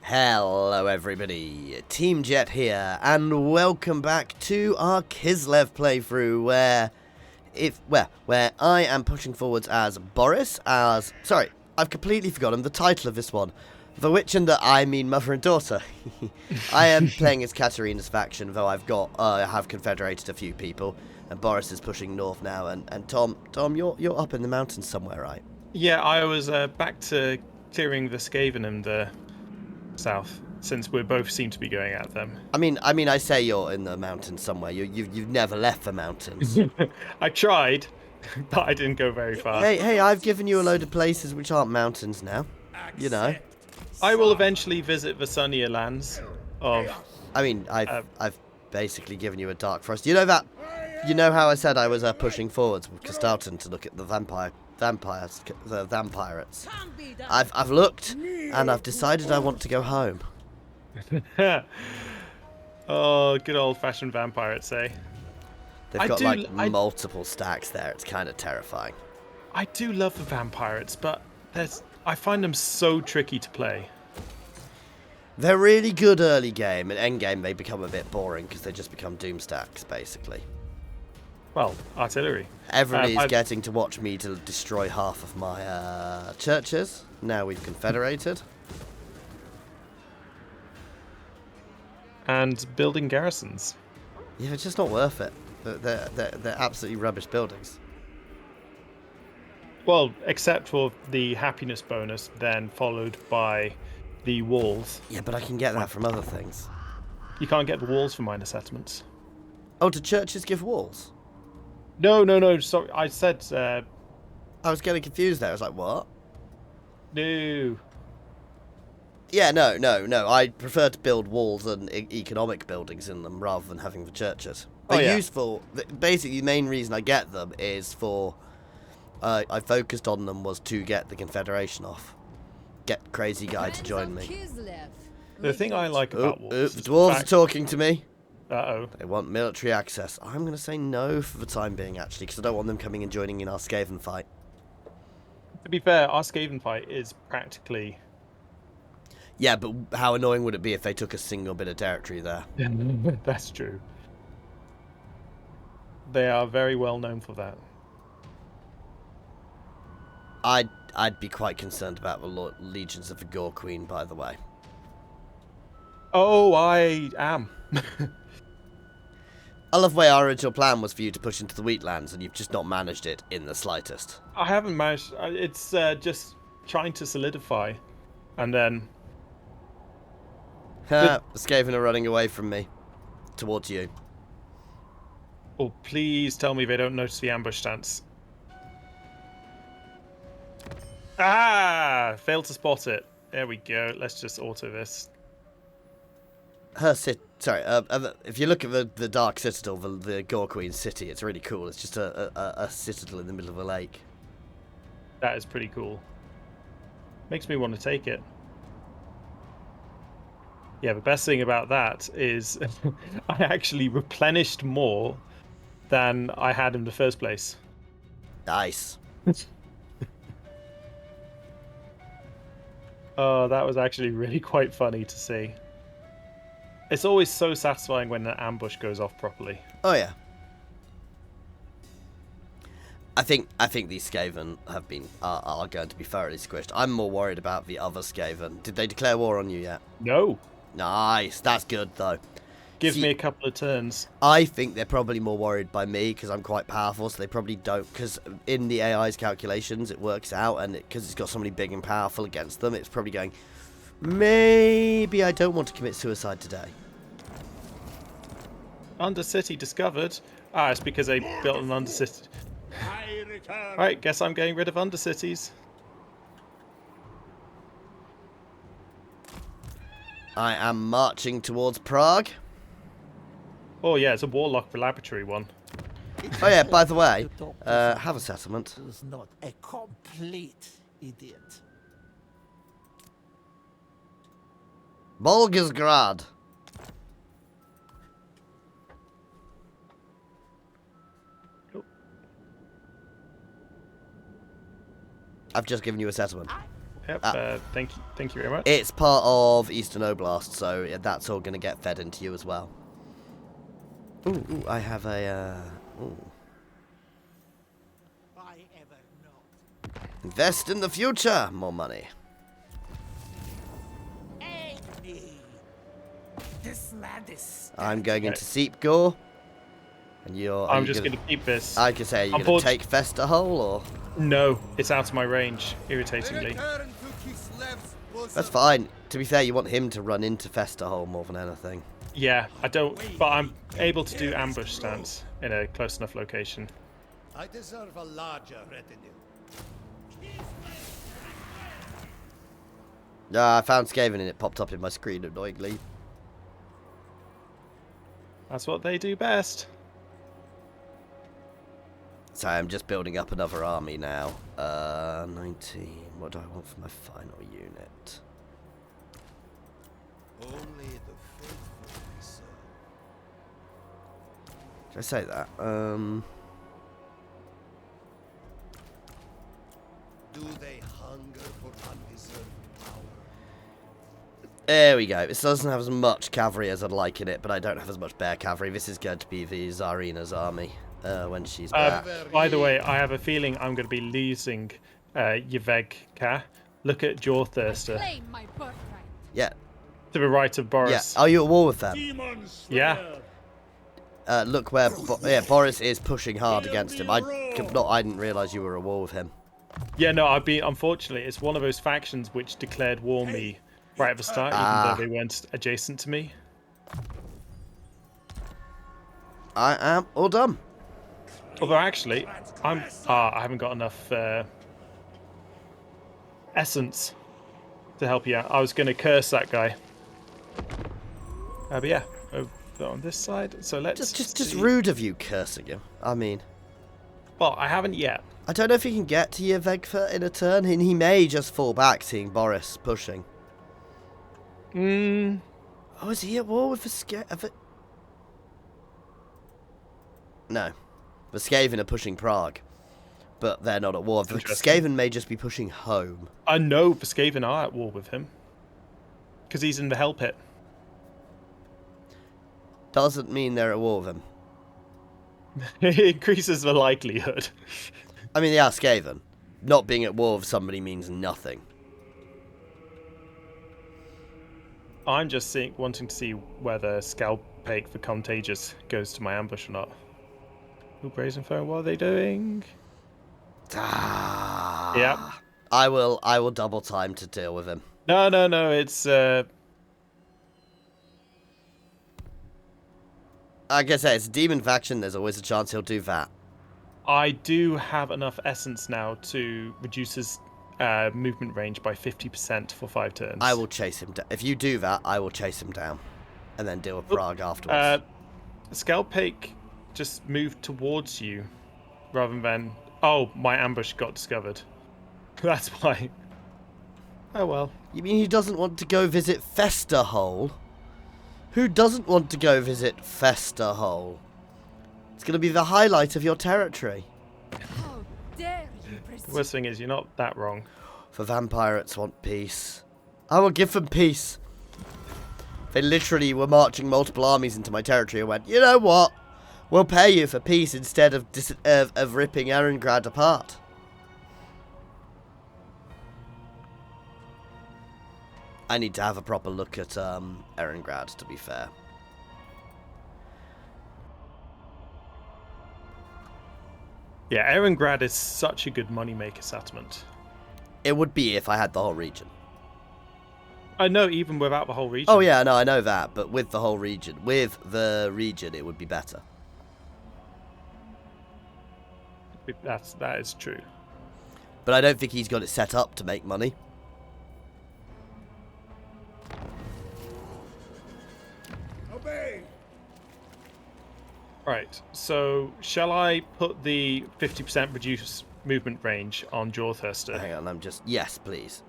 Hello everybody, Team Jet here, and welcome back to our Kislev playthrough, where I am pushing forwards as Boris, sorry, I've completely forgotten the title of this one. The Witch and I mean mother and daughter. I am playing as Katarina's faction, though I have confederated a few people, and Boris is pushing north now, and Tom, you're up in the mountains somewhere, right? Yeah, I was back to clearing the Skaven and the south, since we both seem to be going at them. I mean, I say you're in the mountains somewhere. You've never left the mountains. I tried, but I didn't go very far. Hey, I've given you a load of places which aren't mountains now. You know. I will eventually visit the sunnier lands of... I mean, I've basically given you a dark forest. You know that... You know how I said I was pushing forwards with Katarin to look at the vampires, the vampirates. I've looked, and I've decided I want to go home. Oh, good old-fashioned vampirates, eh? They've got multiple stacks there. It's kind of terrifying. I do love the vampirates, but I find them so tricky to play. They're really good early game, and end game they become a bit boring because they just become doom stacks, basically. Well, artillery. Everybody's getting to watch me to destroy half of my churches. Now we've confederated. And building garrisons. Yeah, it's just not worth it. They're absolutely rubbish buildings. Well, except for the happiness bonus, then followed by the walls. Yeah, but I can get that from other things. You can't get the walls from minor settlements. Oh, do churches give walls? No, sorry, I said... I was getting confused there. I was like, what? No. Yeah, no. I prefer to build walls and economic buildings in them rather than having the churches. They're useful. Basically, the main reason I get them is for... I focused on them was to get the Confederation off. Get Crazy Guy to join me. The thing I like about walls... the dwarves are talking to me. Uh-oh. They want military access. I'm going to say no for the time being, actually, because I don't want them coming and joining in our Skaven fight. To be fair, our Skaven fight is practically... Yeah, but how annoying would it be if they took a single bit of territory there? That's true. They are very well known for that. I'd be quite concerned about the legions of the Gore Queen, by the way. Oh, I am. I love the way our original plan was for you to push into the Wheatlands, and you've just not managed it in the slightest. I haven't managed. It's just trying to solidify, and then... The Skaven are running away from me. Towards you. Oh, please tell me they don't notice the ambush stance. Ah! Failed to spot it. There we go. Let's just auto this. Sorry, if you look at the Dark Citadel, the Gore Queen city, it's really cool. It's just a citadel in the middle of a lake. That is pretty cool. Makes me want to take it. Yeah, the best thing about that is I actually replenished more than I had in the first place. Nice. Oh, that was actually really quite funny to see. It's always so satisfying when an ambush goes off properly. Oh yeah. I think these Skaven are going to be thoroughly squished. I'm more worried about the other Skaven. Did they declare war on you yet? No. Nice. That's good though. Gives me a couple of turns. I think they're probably more worried by me because I'm quite powerful, so they probably don't. Because in the AI's calculations, it works out, and because it's got somebody big and powerful against them, it's probably going, maybe I don't want to commit suicide today. Undercity discovered. Ah, it's because they built an undercity. Right, guess I'm getting rid of undercities. I am marching towards PRAAG. Oh yeah, it's a warlock laboratory one. Oh yeah, by the way, have a settlement. Is not a complete idiot. Volgograd. I've just given you a settlement. Yep. Thank you very much. It's part of Eastern Oblast, so yeah, that's all going to get fed into you as well. Ooh, I have a... ooh. I ever not. Invest in the future! More money. Aid me. This land is. I'm going into Seepgore. And you're... I'm just going to keep this. I could say, you're going to take Festerhole, or... No, it's out of my range, irritatingly. That's fine. To be fair, you want him to run into Festerhole more than anything. Yeah, I don't, but I'm able to do ambush stance in a close enough location. I deserve a larger retinue. I found Skaven and it popped up in my screen annoyingly. That's what they do best. So I'm just building up another army now. 19. What do I want for my final unit? Only the faithful we serve. Did I say that? Do they hunger for undeserved power? There we go. This doesn't have as much cavalry as I'd like in it, but I don't have as much bear cavalry. This is going to be the Tsarina's army when she's back. By the way, I have a feeling I'm going to be losing Yevegka. Look at Jawthirster. Claim my birthright. Yeah. To the right of Boris. Yeah. Are you at war with them? Yeah. Look where Boris is pushing hard against him. I didn't realise you were at war with him. Yeah, no, unfortunately, it's one of those factions which declared war on me right at the start, even though they weren't adjacent to me. I am all done. Although actually, I haven't got enough essence to help you out. I was going to curse that guy. But yeah, over on this side. So let's Just rude of you cursing him. I mean... Well, I haven't yet. I don't know if he can get to Yevegka in a turn, and he may just fall back seeing Boris pushing. Oh, is he at war with the No. The Skaven are pushing Prague, but they're not at war. The Skaven may just be pushing home. I know the Skaven are at war with him. Because he's in the Hell Pit. Doesn't mean they're at war with him. It increases the likelihood. I mean, they are Skaven. Not being at war with somebody means nothing. I'm just wanting to see whether Scalpake for Contagious goes to my ambush or not. Ooh, Brazen Foe, what are they doing? Yeah. I will double time to deal with him. No, it's Like I say, it's a demon faction, there's always a chance he'll do that. I do have enough essence now to reduce his movement range by 50% for 5 turns. I will chase him down. If you do that, I will chase him down. And then deal with Prague afterwards. Scalpake just moved towards you rather than... Oh, my ambush got discovered. That's why. Oh well. You mean he doesn't want to go visit Festerhole? Who doesn't want to go visit Festerhole? It's going to be the highlight of your territory. How dare you The presume? worst thing is you're not that wrong. The vampirates want peace. I will give them peace. They literally were marching multiple armies into my territory and went, you know what? We'll pay you for peace instead of ripping Erengrad apart. I need to have a proper look at Erengrad, to be fair. Yeah, Erengrad is such a good moneymaker settlement. It would be if I had the whole region. I know, even without the whole region. Oh yeah, no, I know that, but with the whole region, it would be better. That is true. But I don't think he's got it set up to make money. Obey. Right, so shall I put the 50% reduced movement range on Jawthirster? Hang on, yes, please.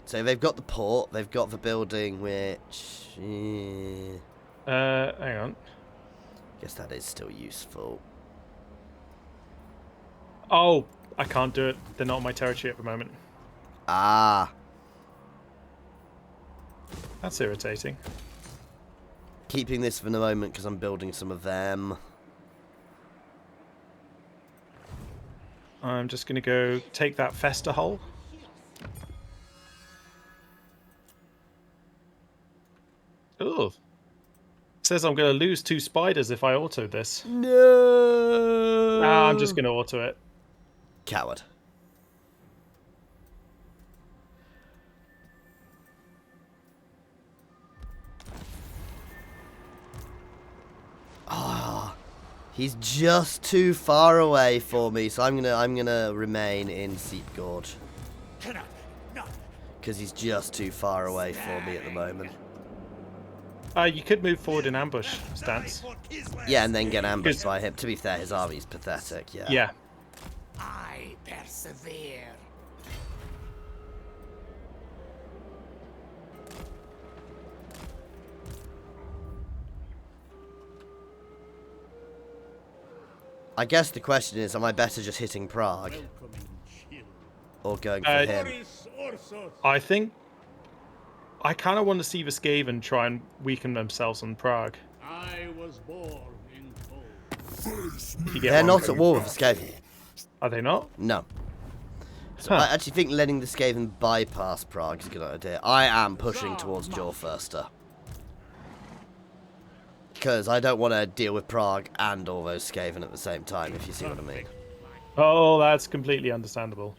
So they've got the port, they've got the building, which... Hang on. guess that is still useful. Oh, I can't do it. They're not on my territory at the moment. Ah. That's irritating. Keeping this for the moment because I'm building some of them. I'm just going to go take that fester hole. Ugh. Says I'm going to lose 2 spiders if I auto this. No. Nah, I'm just going to auto it. Coward. Ah, he's just too far away for me, so I'm gonna remain in Seep Gorge because he's just too far away for me at the moment. You could move forward in ambush stance. Yeah, and then get ambushed by him. To be fair, his army's pathetic. Yeah. Yeah. I persevere. I guess the question is, am I better just hitting Prague or going for him? I think I kind of want to see the Skaven try and weaken themselves on Prague. I was born in cold. If you get They're one. not at war with the Skaven. Are they not? No. So I actually think letting the Skaven bypass Prague is a good idea. I am pushing towards Jawthirster. Because I don't want to deal with Prague and all those Skaven at the same time, if you see what I mean. Oh, that's completely understandable.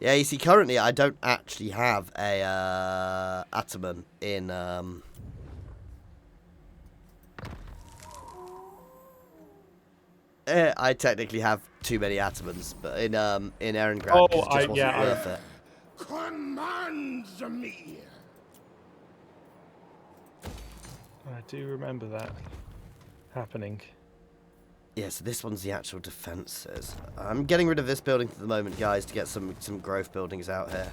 Yeah, you see, currently I don't actually have a Ataman in... I technically have too many Atamans, but in Erengrad, Oh, it just wasn't yeah, worth it. Commands me. I do remember that happening. Yeah, so this one's the actual defences. I'm getting rid of this building for the moment, guys, to get some growth buildings out here.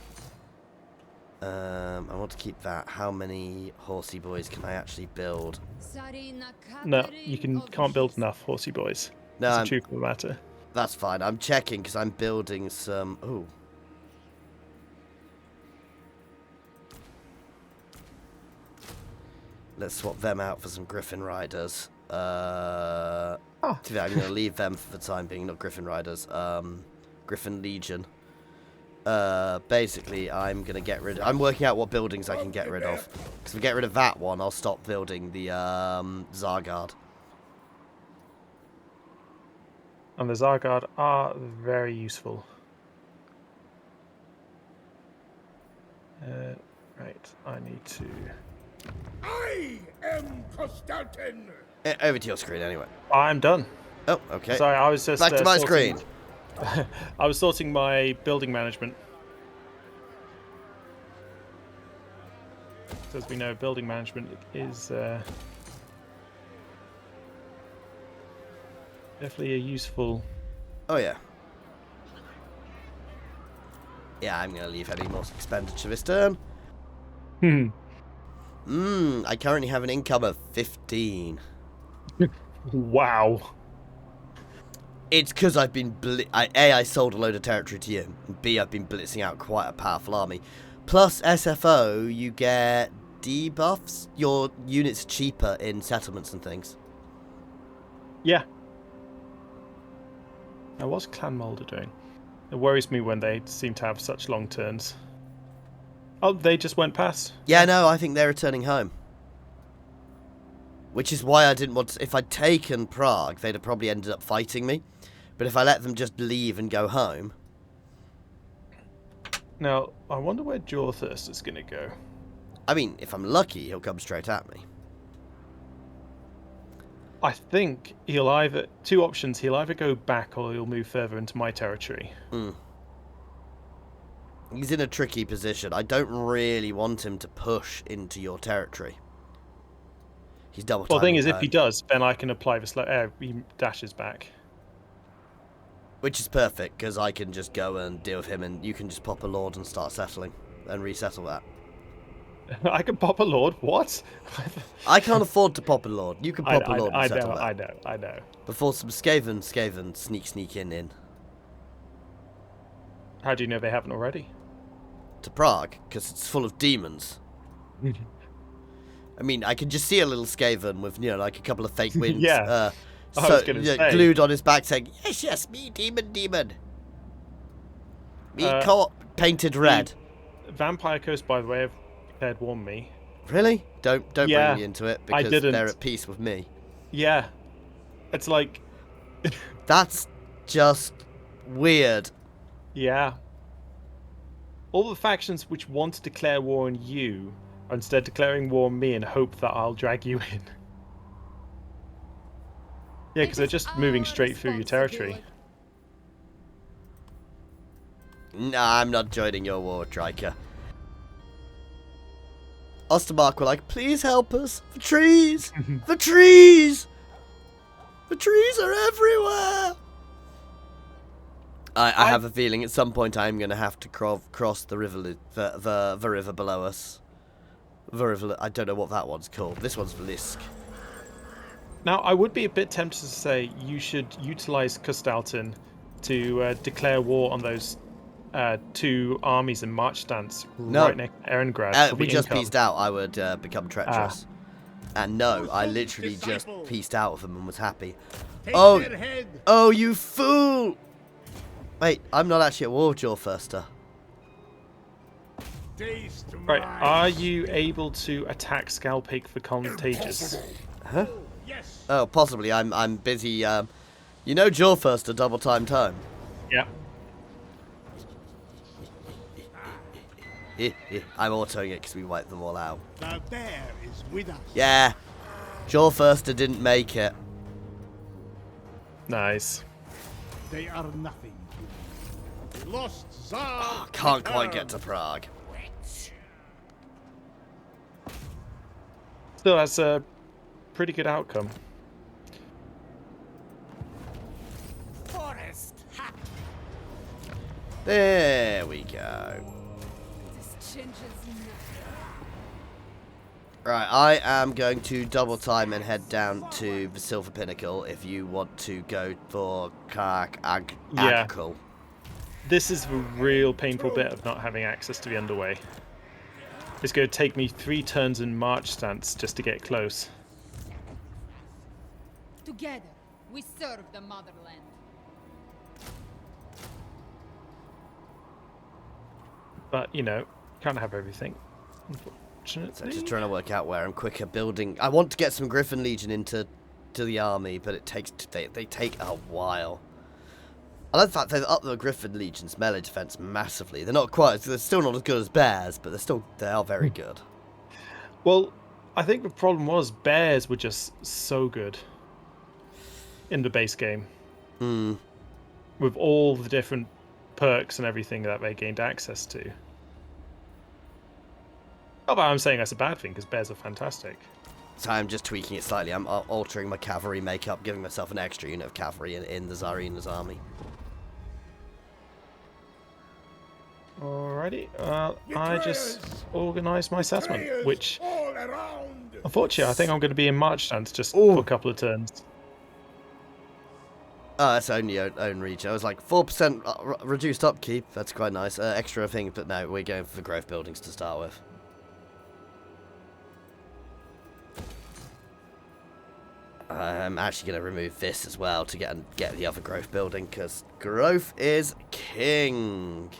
I want to keep that. How many horsey boys can I actually build? No, you can't build enough, horsey boys. No, It's a truth of the matter. that's fine. I'm checking because I'm building some... Ooh. Let's swap them out for some Griffin Riders. I'm going to leave them for the time being, not Griffin Riders. Griffin Legion. Basically, I'm going to get rid of... I'm working out what buildings I can get rid of. Because if we get rid of that one, I'll stop building the Zargard. And the Zargard are very useful. Right, I need to... I am Konstantin. Over to your screen, anyway. I'm done. Oh, okay. Sorry, I was just... Back to my sorting- screen. I was sorting my building management. So as we know, building management is definitely a useful... Oh, yeah. Yeah, I'm going to leave any more expenditure this turn. I currently have an income of 15. Wow. It's because I've been... I sold a load of territory to you. And B, I've been blitzing out quite a powerful army. Plus, SFO, you get debuffs. Your units are cheaper in settlements and things. Yeah. Now, what's Clan Mulder doing? It worries me when they seem to have such long turns. Oh, they just went past. Yeah, no, I think they're returning home. Which is why I didn't want to... If I'd taken Prague, they'd have probably ended up fighting me. But if I let them just leave and go home... Now, I wonder where Jawthirst is going to go. I mean, if I'm lucky, he'll come straight at me. I think he'll either... Two options. He'll either go back or he'll move further into my territory. He's in a tricky position. I don't really want him to push into your territory. He's double Well, the thing is, timing if he home, does, then I can apply the he dashes back. which is perfect, because I can just go and deal with him, and you can just pop a lord and start settling, and resettle that. I can pop a lord. What? I can't afford to pop a lord. You can pop a lord and settle that. I know. Before some Skaven sneak in How do you know they haven't already? to Prague, because it's full of demons. I mean, I can just see a little Skaven with, like a couple of fake wings. Yeah. I was gonna say. Glued on his back saying, yes, me, demon. Me, painted red. Vampire Coast, by the way, have declared war on me. Really? Don't bring me into it, because didn't. they're at peace with me. Yeah. It's like... That's just weird. Yeah. All the factions which want to declare war on you are instead declaring war on me in hope that I'll drag you in. Yeah, because they're just moving straight through your territory. Nah, I'm not joining your war, Triker. Ostermark were like, please help us. The trees! The trees! The trees are everywhere! I have a feeling at some point I'm going to have to cross the river, the river below us. The river, I don't know what that one's called. This one's Vlisk. Now, I would be a bit tempted to say you should utilize Kustalton to declare war on those two armies in march stance right next to Erengrad. We just pieced out. I would become treacherous. And no, I literally just pieced out of them and was happy. Oh, you fool! Wait, I'm not actually at war with Jawthirster. Right, are you able to attack Scalpig for Contagious? Huh? Oh, possibly. I'm busy. You know Jawthirster double time. Yeah. I'm autoing it because we wiped them all out. The bear is with us. Yeah. Jawthirster didn't make it. Nice. They are nothing. The lost Tsar. Can't quite get to Prague. Still, that's a pretty good outcome. Forest. Ha. There we go. This changes nothing. Right, I am going to double time and head down to the Silver Pinnacle if you want to go for CAG. This is the real painful bit of not having access to the underway. It's going to take me 3 turns in march stance just to get close. Together, we serve the motherland. But, can't have everything, unfortunately. So I'm just trying to work out where I'm quicker building. I want to get some Griffin Legion into the army, but it takes they take a while. I like the fact they've upped the Griffin Legion's melee defense massively. They're still not as good as bears, but they are very good. Well, I think the problem was bears were just so good in the base game. With all the different perks and everything that they gained access to. Not that I'm saying that's a bad thing, because bears are fantastic. So I'm just tweaking it slightly. I'm altering my cavalry makeup, giving myself an extra unit of cavalry in the Tsarina's army. Alrighty, I just organised my settlement, which, unfortunately, I think I'm going to be in march stance just for a couple of turns. Oh, that's only own region. I was like, 4% reduced upkeep. That's quite nice. Extra thing, but no, we're going for growth buildings to start with. I'm actually going to remove this as well to get the other growth building, because growth is king.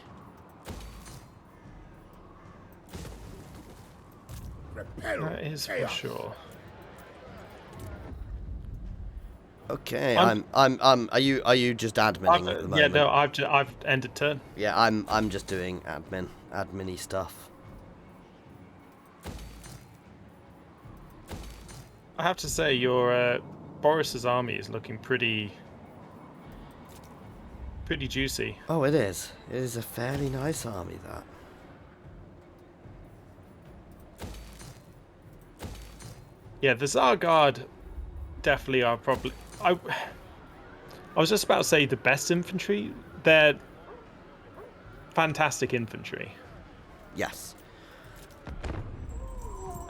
That is for sure. Okay, are you just adminning at the moment? Yeah, no, I've ended turn. Yeah, I'm just doing admin-y stuff. I have to say, your Boris's army is looking pretty juicy. Oh, it is. It is a fairly nice army, that. Yeah, the Tsar Guard definitely are probably... I was just about to say the best infantry. They're fantastic infantry. Yes.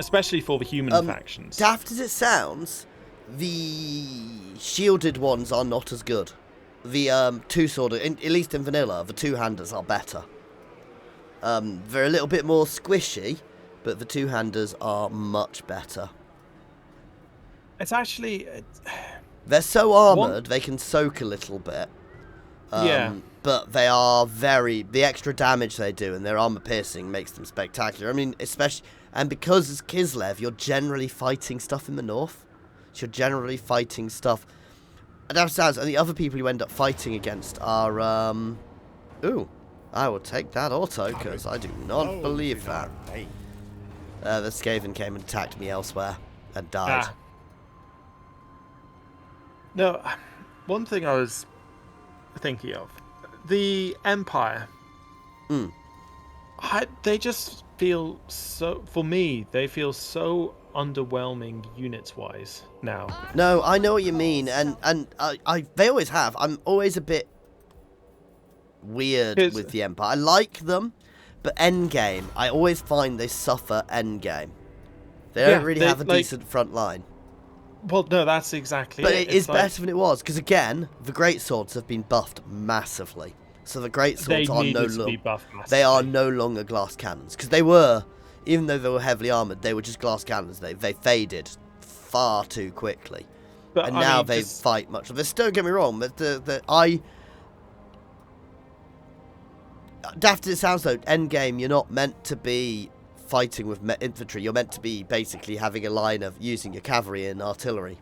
especially for the human factions. Daft as it sounds, the shielded ones are not as good. The two-sworded, at least in vanilla, the two-handers are better. They're a little bit more squishy, but the two-handers are much better. It's actually... They're so armoured, they can soak a little bit. Yeah. But they are the extra damage they do and their armour piercing makes them spectacular. I mean, especially... And because it's Kislev, you're generally fighting stuff in the north. So you're generally fighting stuff... And that sounds... And the other people you end up fighting against are... Ooh. I will take that auto, because I do not believe that. The Skaven came and attacked me elsewhere and died. No, one thing I was thinking of, the Empire. They just feel so, for me, they feel so underwhelming units-wise now. No, I know what you mean, and they always have. I'm always a bit weird with the Empire. I like them, but endgame, I always find they suffer endgame. They don't really have a decent front line. Well, no, that's exactly but it. But it is better than it was, because again, the great swords have been buffed massively. So the great swords are they are no longer glass cannons, because they were, even though they were heavily armored, they were just glass cannons. They faded far too quickly, and now they fight much. But don't get me wrong, but daft as it sounds though, endgame, you're not meant to be fighting with infantry. You're meant to be basically having a line of using your cavalry and artillery.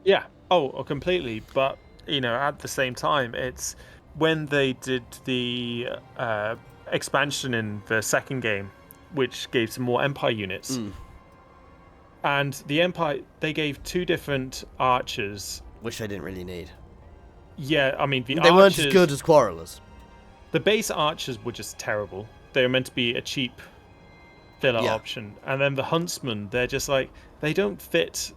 Yeah. Oh, completely. But you know, at the same time, it's when they did the expansion in the second game, which gave some more Empire units. And the Empire, they gave 2 different archers, which they didn't really need. Yeah, I mean they weren't as good as Quarrelers. The base archers were just terrible. They were meant to be a cheap filler option. And then the huntsmen, they're just like, they don't fit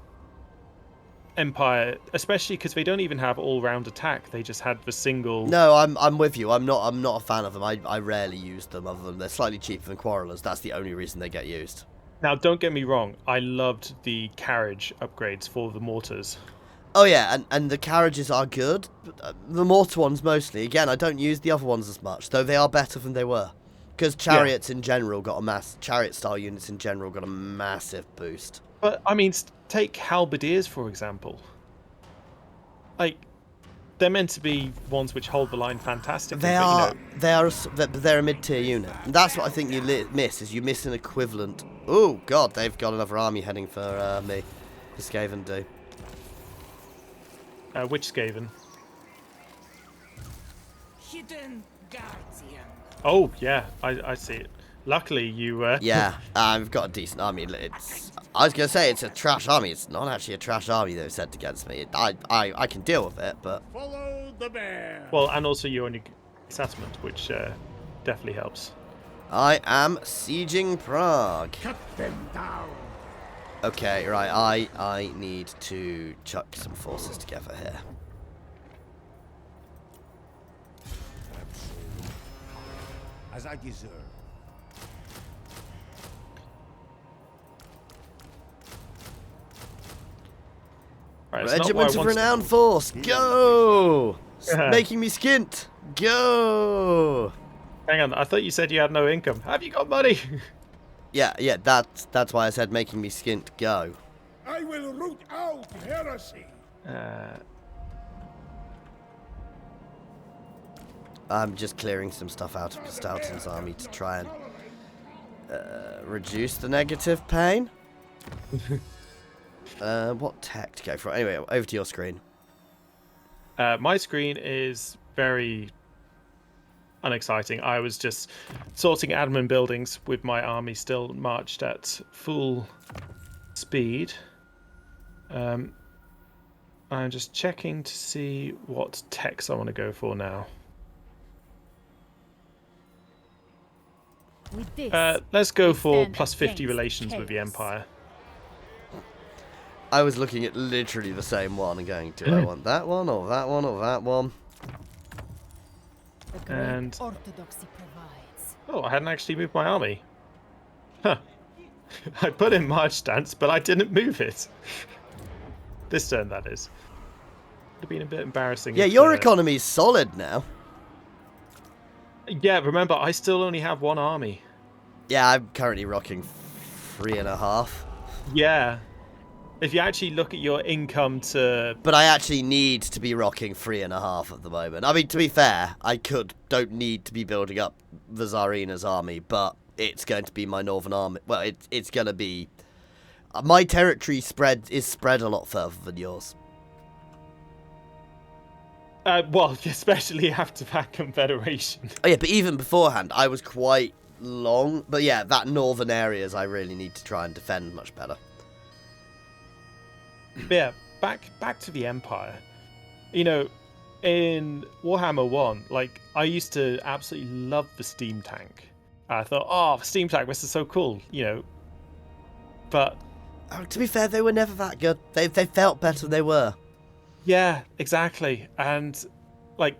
Empire, especially because they don't even have all-round attack. They just had the single... No, I'm with you. I'm not a fan of them. I rarely use them, other than they're slightly cheaper than Quarrelers. That's the only reason they get used. Now, don't get me wrong. I loved the carriage upgrades for the mortars. Oh yeah, and the carriages are good. The mortar ones mostly. Again, I don't use the other ones as much, though they are better than they were. Because chariots in general got chariot-style units in general got a massive boost. But, I mean, take halberdiers, for example. Like, they're meant to be ones which hold the line fantastically. They're a mid-tier unit. And that's what I think you miss, is you miss an equivalent... Oh, God, they've got another army heading for me. The Skaven do. Which Skaven? Hidden Guardian. Oh, yeah, I see it. Luckily, you... Yeah, I've got a decent army. I was going to say it's a trash army. It's not actually a trash army they've sent against me. I can deal with it, but... Follow the bear. Well, and also you're on your settlement, which definitely helps. I am sieging Prague. Cut them down. Okay, right, I need to chuck some forces together here. As I deserve. Right, Regiment of Renowned Force, go! Making me skint, go! Hang on, I thought you said you had no income. Have you got money? Yeah, that's why I said making me skint, go. I will root out heresy. I'm just clearing some stuff out of Stoughton's army to try and reduce the negative pain. What tech to go for? Anyway, over to your screen. My screen is very unexciting. I was just sorting admin buildings with my army still marched at full speed. I'm just checking to see what techs I want to go for now. With this, Let's go for stand plus 50 against relations with the chaos. Empire. I was looking at literally the same one and going, do I want that one or that one or that one? the great And- orthodoxy provides. Oh, I hadn't actually moved my army. Huh. I put in march stance, but I didn't move it. This turn, that is. Would have been a bit embarrassing. Yeah, if, your economy's solid now. Yeah, remember, I still only have 1 army. Yeah, I'm currently rocking 3.5. Yeah. If you actually look at your income to... But I actually need to be rocking 3.5 at the moment. I mean, to be fair, don't need to be building up the Tsarina's army, but it's going to be my northern army. Well, it's going to be... My territory is spread a lot further than yours. Well, especially after that confederation. Oh, yeah, but even beforehand, I was quite long. But yeah, that northern areas I really need to try and defend much better. Yeah, back to the Empire. You know, in Warhammer 1, like, I used to absolutely love the steam tank. I thought, oh, the steam tank, this is so cool, you know. But... Oh, to be fair, they were never that good. They felt better than they were. Yeah, exactly. And, like,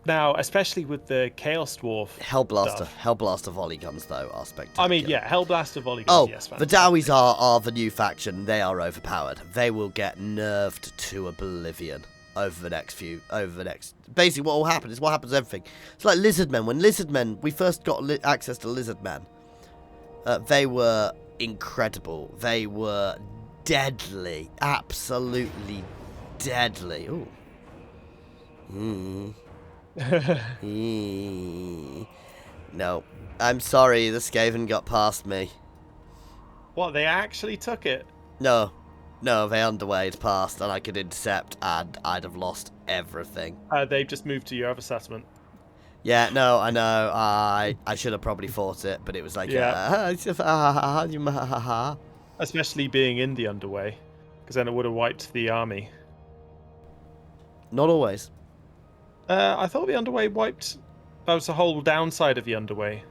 now, especially with the Chaos Dwarf Hellblaster volley guns, though, are spectacular. I mean, yeah, Hellblaster volley guns, yes. The Dowies are the new faction. They are overpowered. They will get nerfed to oblivion over the next... Basically, what will happen is what happens to everything. It's like Lizardmen. When Lizardmen... We first got access to Lizardmen. They were incredible. They were deadly. Absolutely deadly. Ooh. No. I'm sorry, the Skaven got past me. What, they actually took it? No, they underwayed past, and I could intercept, and I'd have lost everything. They've just moved to your other settlement. Yeah, no, I know. I should have probably fought it, but it was like, Especially being in the underway, because then it would have wiped the army. Not always. I thought the underway wiped. That was the whole downside of the underway.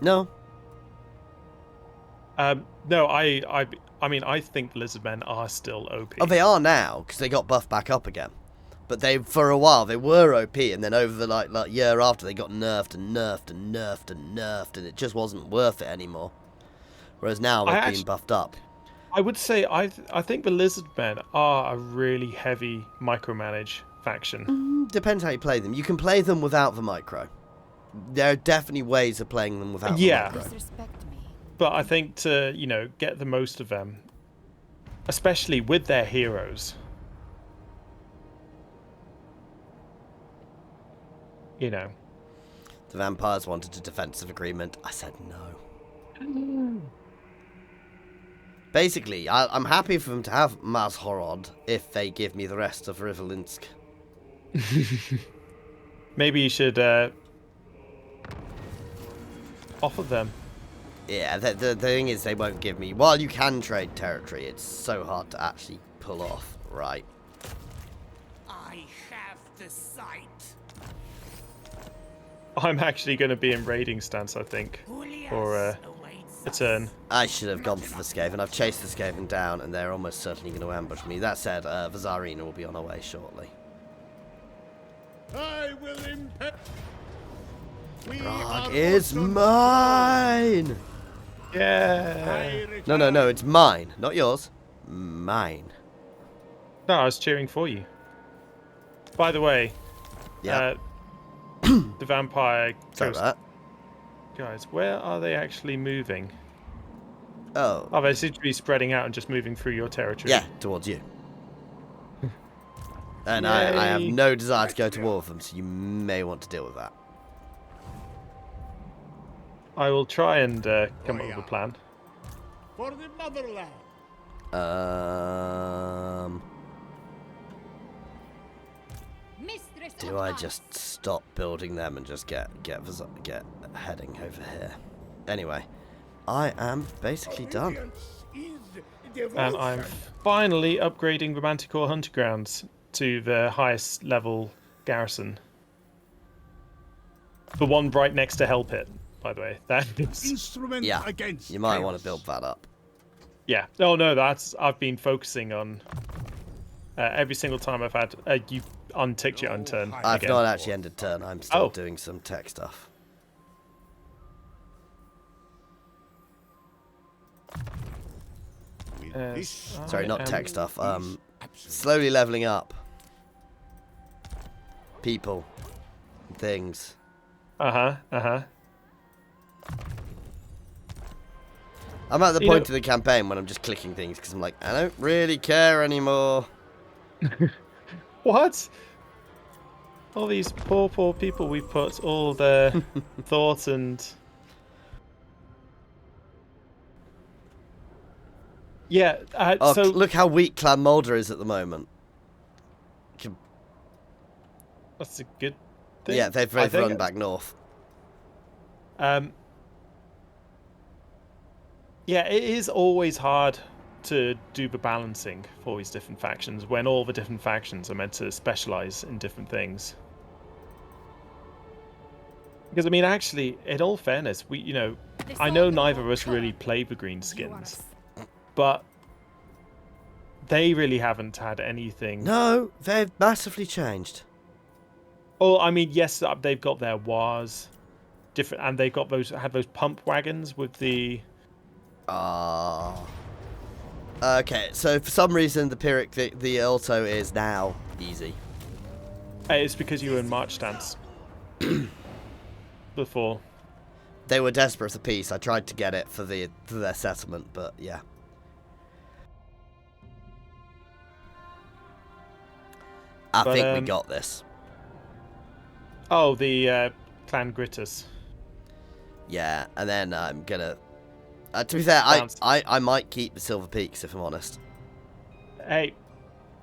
No. No, I mean, I think the Lizardmen are still OP. Oh, they are now, because they got buffed back up again. But for a while, they were OP, and then over the like year after, they got nerfed and nerfed and nerfed and nerfed, and it just wasn't worth it anymore. Whereas now, they've been buffed up. I would say I think the Lizardmen are a really heavy micromanage faction. Depends how you play them. You can play them without the micro. There are definitely ways of playing them without the micro. Disrespect me. But I think to, you know, get the most of them, especially with their heroes, you know. The vampires wanted a defensive agreement. I said no. Basically, I'm happy for them to have Mazhorod if they give me the rest of Rivolinsk. Maybe you should offer them. Yeah, the thing is they won't give me... While you can trade territory, it's so hard to actually pull off, right? I have the sight. I'm actually going to be in raiding stance, I think, for a turn. I should have gone for the Skaven. I've chased the Skaven down, and they're almost certainly going to ambush me. That said, the Tsarina will be on her way shortly. I will impel. Prague is mine! Yeah. No, it's mine. Not yours. Mine. No, I was cheering for you. By the way, Yeah. the vampire Sorry ghost about guys, where are they actually moving? that. Oh. Oh, they seem to be spreading out and just moving through your territory. Yeah, towards you. And I have Yay. no desire to go to war with them, so you may want to deal with that. I will try and come up with a plan. For the motherland. Mistress Do I just stop building them and just get heading over here? Anyway, I am basically done. Obedience is And I'm devotion. finally upgrading the Manticore Hunter Grounds to the highest level garrison. The one right next to Hell Pit, by the way. That is... Instrument Yeah, against you might chaos. want to build that up. Yeah. Oh no, I've been focusing on every single time I've had you unticked your own turn. I've again. not actually ended turn. I'm still Oh. doing some tech stuff. Sorry, not tech Is stuff. Slowly leveling up. People. Things. I'm I'm at the point of the campaign when I'm just clicking things because I'm like, I don't really care anymore. What? All these poor people, we put all their thought and... Yeah, Oh, so... look how weak Clan Mulder is at the moment. That's a good thing. Yeah, they've run back north. Yeah, it is always hard to do the balancing for these different factions when all the different factions are meant to specialize in different things. Because I mean, actually, in all fairness, I know neither of us really play the greenskins, but they really haven't had anything. No, they've massively changed. Oh, I mean, yes, they've got their wars, different, and they've got those pump wagons with the. Okay, so for some reason the Pyrrhic, the Alto is now easy. It's because you were in March stance before. They were desperate for peace. I tried to get it for their settlement, but yeah. I think we got this. Oh, the Clan Grittus. Yeah, and then I'm gonna. To be fair, I might keep the Silver Peaks if I'm honest. Hey,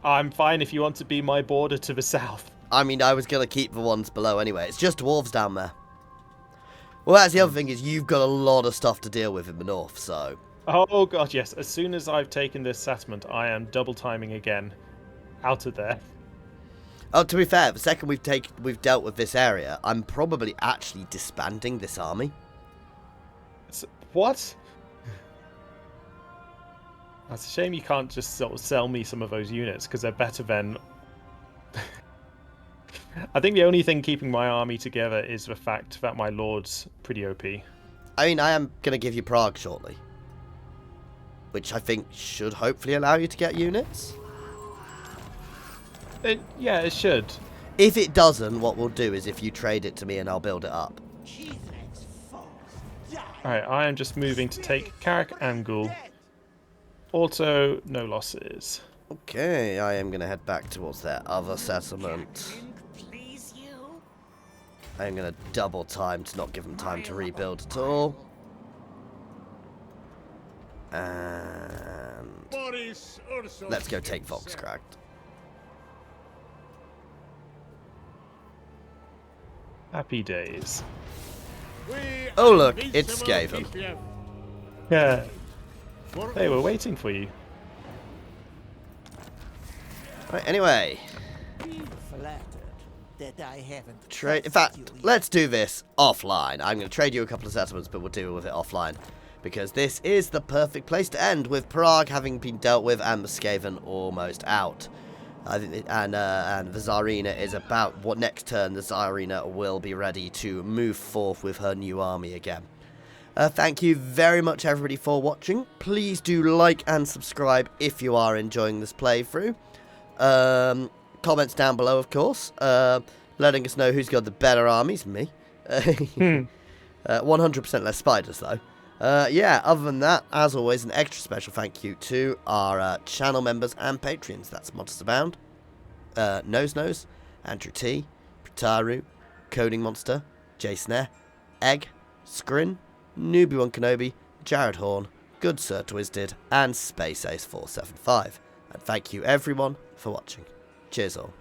I'm fine if you want to be my border to the south. I mean, I was gonna keep the ones below anyway. It's just dwarves down there. Well, that's the other thing is you've got a lot of stuff to deal with in the north, so. Oh god, yes. As soon as I've taken this settlement, I am double timing again, out of there. Oh, to be fair, the second we've dealt with this area, I'm probably actually disbanding this army. What? That's a shame you can't just sort of sell me some of those units, because they're better than... I think the only thing keeping my army together is the fact that my lord's pretty OP. I mean, I am going to give you Prague shortly. Which I think should hopefully allow you to get units. Yeah, it should. If it doesn't, what we'll do is if you trade it to me and I'll build it up. Alright, I am just moving to take Carrick and Ghoul. Also, no losses. Okay, I am going to head back towards that other settlement. I'm going to double time to not give them time to rebuild at all. And let's go take Volkskrag. Happy days. Oh look, it's Skaven. Yeah. They were waiting for you. Right, anyway. Trade. In fact, let's do this offline. I'm going to trade you a couple of settlements, but we'll deal with it offline. Because this is the perfect place to end, with Prague having been dealt with and the Skaven almost out. I think, and the Tsarina is about what next turn the Tsarina will be ready to move forth with her new army again. Thank you very much everybody for watching. Please do like and subscribe if you are enjoying this playthrough. Comments down below, of course, letting us know who's got the better armies. Me. 100% less spiders though. Yeah, other than that, as always, an extra special thank you to our channel members and Patreons. That's Monsters Abound, Nose, Andrew T, Pritaru, Coding Monster, Jason Egg, Scrin, Newbie1 Kenobi, Jared Horn, Good Sir Twisted, and Space Ace 475. And thank you everyone for watching. Cheers all.